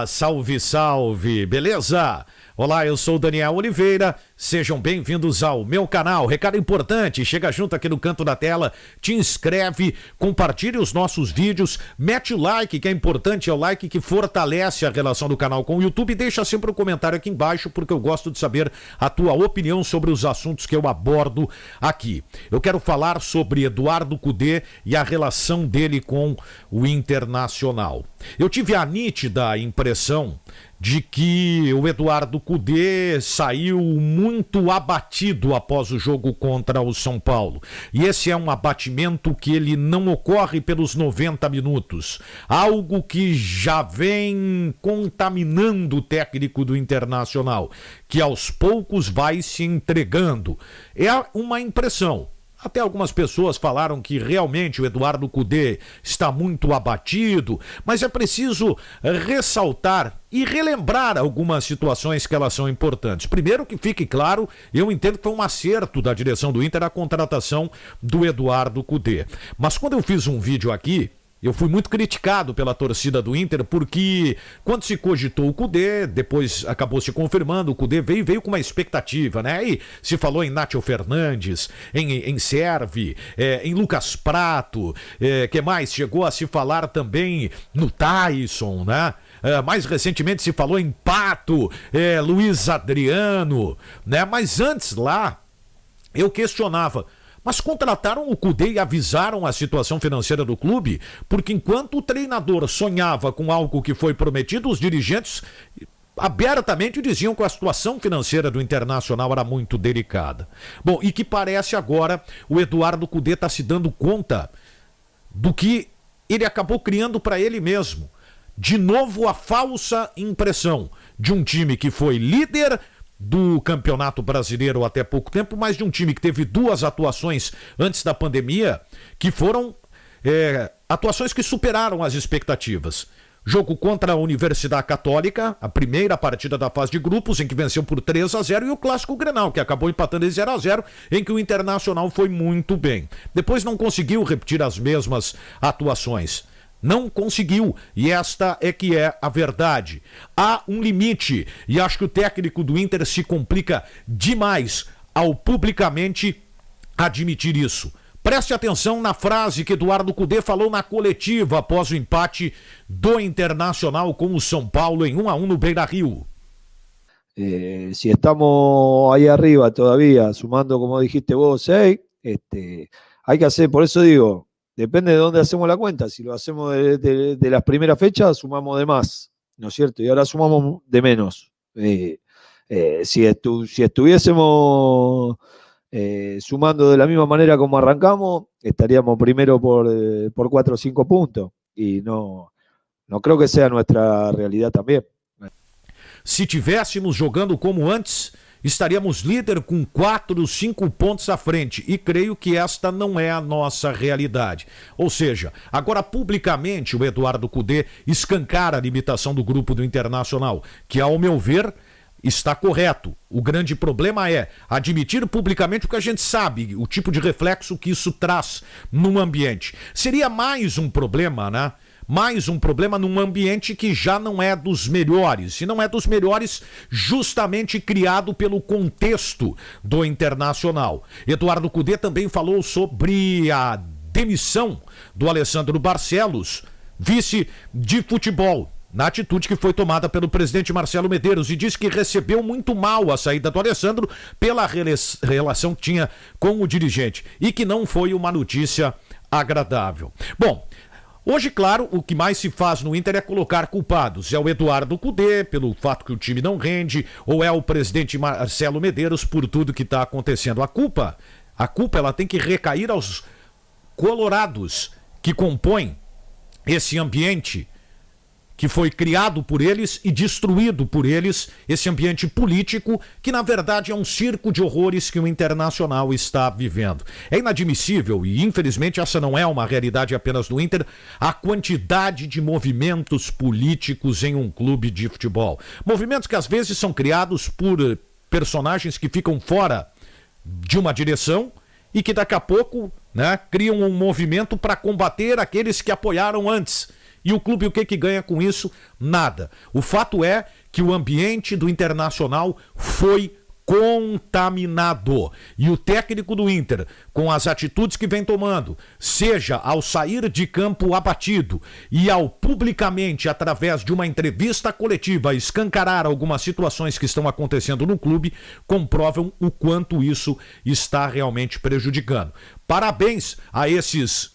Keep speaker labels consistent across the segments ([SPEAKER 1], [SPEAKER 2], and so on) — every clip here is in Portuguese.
[SPEAKER 1] Opa, salve, salve, beleza? Olá, eu sou o Daniel Oliveira, sejam bem-vindos ao meu canal. Recado importante, chega junto aqui no canto da tela, te inscreve, compartilhe os nossos vídeos, mete o like, que é importante, é o like que fortalece a relação do canal com o YouTube, e deixa sempre um comentário aqui embaixo, porque eu gosto de saber a tua opinião sobre os assuntos que eu abordo aqui. Eu quero falar sobre Eduardo Cudê e a relação dele com o Internacional. Eu tive a nítida impressão de que o Eduardo Cudê saiu muito abatido após o jogo contra o São Paulo. E esse é um abatimento que ele não ocorre pelos 90 minutos. Algo que já vem contaminando o técnico do Internacional, que aos poucos vai se entregando. É uma impressão. Até algumas pessoas falaram que realmente o Eduardo Cudê está muito abatido, mas é preciso ressaltar e relembrar algumas situações que elas são importantes. Primeiro, que fique claro, eu entendo que foi um acerto da direção do Inter a contratação do Eduardo Cudê. Mas quando eu fiz um vídeo aqui, eu fui muito criticado pela torcida do Inter, porque quando se cogitou o Cudê, depois acabou se confirmando, o Cudê veio com uma expectativa, né? Aí se falou em Nátio Fernandes, em Servi, em Lucas Prato, que mais? Chegou a se falar também no Tyson, né? Mais recentemente se falou em Pato, Luiz Adriano, né? Mas antes lá, eu questionava, mas contrataram o Cudê e avisaram a situação financeira do clube, porque enquanto o treinador sonhava com algo que foi prometido, os dirigentes abertamente diziam que a situação financeira do Internacional era muito delicada. Bom, e que parece agora o Eduardo Cudê está se dando conta do que ele acabou criando para ele mesmo. De novo, a falsa impressão de um time que foi líder do Campeonato Brasileiro até pouco tempo, mas de um time que teve duas atuações antes da pandemia, que foram atuações que superaram as expectativas. Jogo contra a Universidade Católica, a primeira partida da fase de grupos, em que venceu por 3-0, e o Clássico Grenal, que acabou empatando em 0-0, em que o Internacional foi muito bem. Depois não conseguiu repetir as mesmas atuações. Não conseguiu, e esta é que é a verdade. Há um limite, e acho que o técnico do Inter se complica demais ao publicamente admitir isso. Preste atenção na frase que Eduardo Cudê falou na coletiva após o empate do Internacional com o São Paulo em 1-1 no Beira-Rio.
[SPEAKER 2] Si estamos ahí arriba todavía, sumando, como dijiste vos, 6, hay que hacer, por eso digo, depende de dónde hacemos la cuenta. Si lo hacemos de las primeras fechas, sumamos de más, ¿no es cierto? Y ahora sumamos de menos. Si estuviésemos sumando de la misma manera como arrancamos, estaríamos primero por 4 o 5 puntos. Y no creo que sea nuestra realidad también.
[SPEAKER 1] Se tivéssemos jogando como antes, estaríamos líder com 4, 5 pontos à frente, e creio que esta não é a nossa realidade. Ou seja, agora publicamente o Eduardo Cudê escancara a limitação do grupo do Internacional, que ao meu ver está correto. O grande problema é admitir publicamente o que a gente sabe, o tipo de reflexo que isso traz num ambiente. Seria mais um problema, né? Mais um problema num ambiente que já não é dos melhores, e não é dos melhores justamente criado pelo contexto do Internacional. Eduardo Cudê também falou sobre a demissão do Alessandro Barcelos, vice de futebol, na atitude que foi tomada pelo presidente Marcelo Medeiros, e disse que recebeu muito mal a saída do Alessandro pela relação que tinha com o dirigente, e que não foi uma notícia agradável. Bom, hoje, claro, o que mais se faz no Inter é colocar culpados. É o Eduardo Cudê, pelo fato que o time não rende, ou é o presidente Marcelo Medeiros por tudo que está acontecendo. A culpa ela tem que recair aos colorados que compõem esse ambiente que foi criado por eles e destruído por eles, esse ambiente político que na verdade é um circo de horrores que o Internacional está vivendo. É inadmissível, e infelizmente essa não é uma realidade apenas do Inter, a quantidade de movimentos políticos em um clube de futebol. Movimentos que às vezes são criados por personagens que ficam fora de uma direção e que daqui a pouco, né, criam um movimento para combater aqueles que apoiaram antes. E o clube o que ganha com isso? Nada. O fato é que o ambiente do Internacional foi contaminado. E o técnico do Inter, com as atitudes que vem tomando, seja ao sair de campo abatido e ao publicamente, através de uma entrevista coletiva, escancarar algumas situações que estão acontecendo no clube, comprovam o quanto isso está realmente prejudicando. Parabéns a esses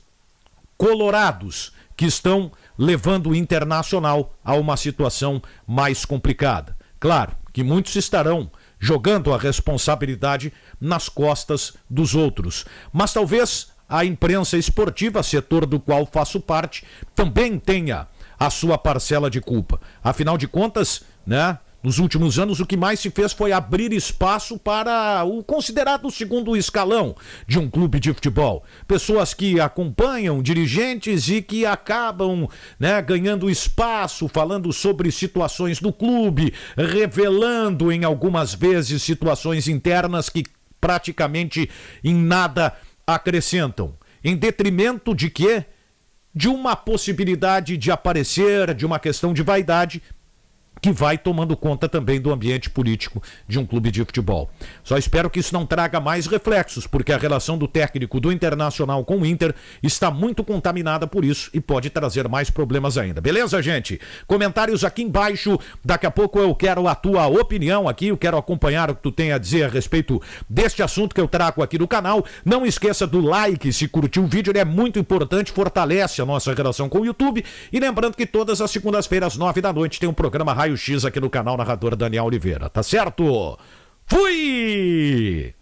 [SPEAKER 1] colorados que estão levando o Internacional a uma situação mais complicada. Claro que muitos estarão jogando a responsabilidade nas costas dos outros. Mas talvez a imprensa esportiva, setor do qual faço parte, também tenha a sua parcela de culpa. Afinal de contas, né? Nos últimos anos, o que mais se fez foi abrir espaço para o considerado segundo escalão de um clube de futebol. Pessoas que acompanham dirigentes e que acabam, né, ganhando espaço, falando sobre situações do clube, revelando em algumas vezes situações internas que praticamente em nada acrescentam. Em detrimento de quê? De uma possibilidade de aparecer, de uma questão de vaidade, que vai tomando conta também do ambiente político de um clube de futebol. Só espero que isso não traga mais reflexos, porque a relação do técnico do Internacional com o Inter está muito contaminada por isso e pode trazer mais problemas ainda. Beleza, gente? Comentários aqui embaixo. Daqui a pouco eu quero a tua opinião aqui, eu quero acompanhar o que tu tem a dizer a respeito deste assunto que eu trago aqui no canal. Não esqueça do like, se curtiu o vídeo, ele é muito importante, fortalece a nossa relação com o YouTube. E lembrando que todas as segundas-feiras, 9 da noite, tem um programa Raio X aqui no canal Narrador Daniel Oliveira, tá certo? Fui!